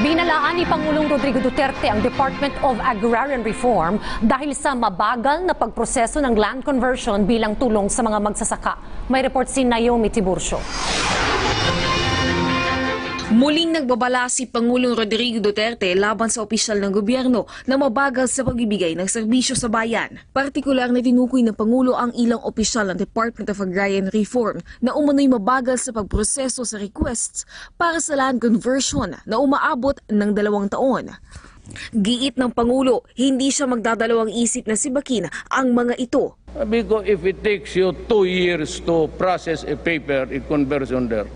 Binalaan ni Pangulong Rodrigo Duterte ang Department of Agrarian Reform dahil sa mabagal na pagproseso ng land conversion bilang tulong sa mga magsasaka. May report si Naomi Tiburcio. Muling nagbabala si Pangulong Rodrigo Duterte laban sa opisyal ng gobyerno na mabagal sa pagbibigay ng serbisyo sa bayan. Partikular na tinukoy ng Pangulo ang ilang opisyal ng Department of Agrarian Reform na umano'y mabagal sa pagproseso sa requests para sa land conversion na umaabot ng 2 taon. Giit ng Pangulo, hindi siya magdadalawang isip na sibakin ang mga ito. Because if it takes you 2 years to process a paper in conversion there,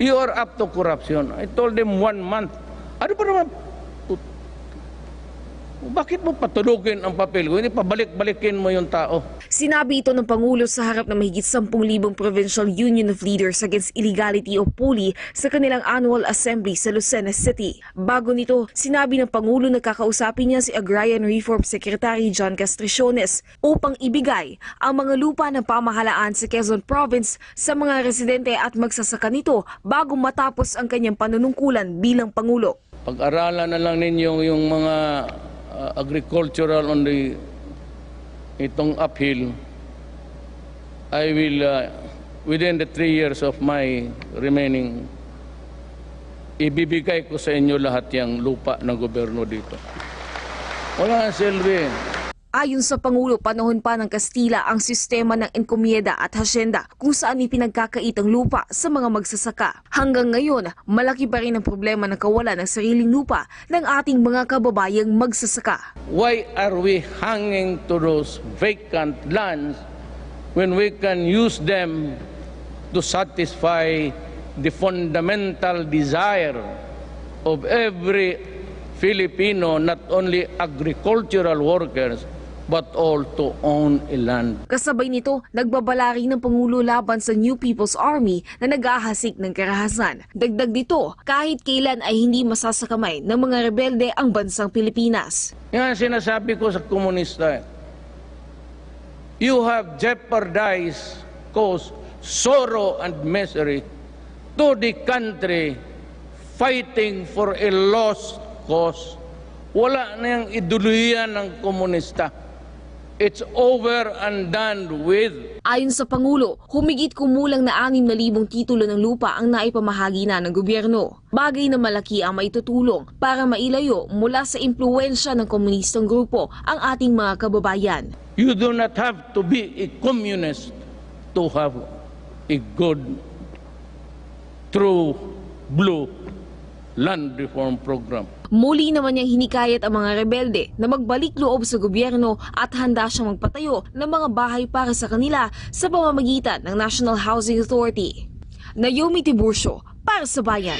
you are up to corruption. I told them 1 month. Ano pa naman? Bakit mo patulugin ang papel ko? Hindi pabalik-balikin mo yung tao. Sinabi ito ng Pangulo sa harap ng mahigit 10,000 Provincial Union of Leaders Against Illegality o PULI sa kanilang annual assembly sa Lucena City. Bago nito, sinabi ng Pangulo na kakausapin niya si Agrarian Reform Secretary John Castriciones upang ibigay ang mga lupa ng pamahalaan sa Quezon Province sa mga residente at magsasaka nito bago matapos ang kanyang panunungkulan bilang Pangulo. Pag-aralan na lang ninyo yung mga agricultural on the itong uphill. I will within the 3 years of my remaining, ibibigay ko sa inyo lahat yung lupa ng gobyerno dito. Wala silbi. Ayon sa Pangulo, panahon pa ng Kastila ang sistema ng enkomienda at hasyenda kung saan ipinagkakait ang lupa sa mga magsasaka. Hanggang ngayon, malaki pa rin ang problema ng kawalan ng sariling lupa ng ating mga kababayang magsasaka. Why are we hanging to those vacant lands when we can use them to satisfy the fundamental desire of every Filipino, not only agricultural workers, but all to own a land. Kasabay nito, nagbabala rin ng Pangulo laban sa New People's Army na nag-ahasik ng karahasan. Dagdag dito, kahit kailan ay hindi masasakamay ng mga rebelde ang bansang Pilipinas. Yan sinasabi ko sa komunista. You have jeopardized cause sorrow and misery to the country fighting for a lost cause. Wala na yung iduluyan ng komunista. It's over and done with. Ayon sa Pangulo, humigit kumulang na 6,000 titulo ng lupa ang naipamahagi na ng gobyerno. Bagay na malaki ang maitutulong para mailayo mula sa impluwensya ng komunistang grupo ang ating mga kababayan. You do not have to be a communist to have a good, true, blue land reform program. Muli naman niyang hinikayat ang mga rebelde na magbalik loob sa gobyerno at handa siyang magpatayo ng mga bahay para sa kanila sa pamamagitan ng National Housing Authority. Naomi Tiburcio, para sa Bayan.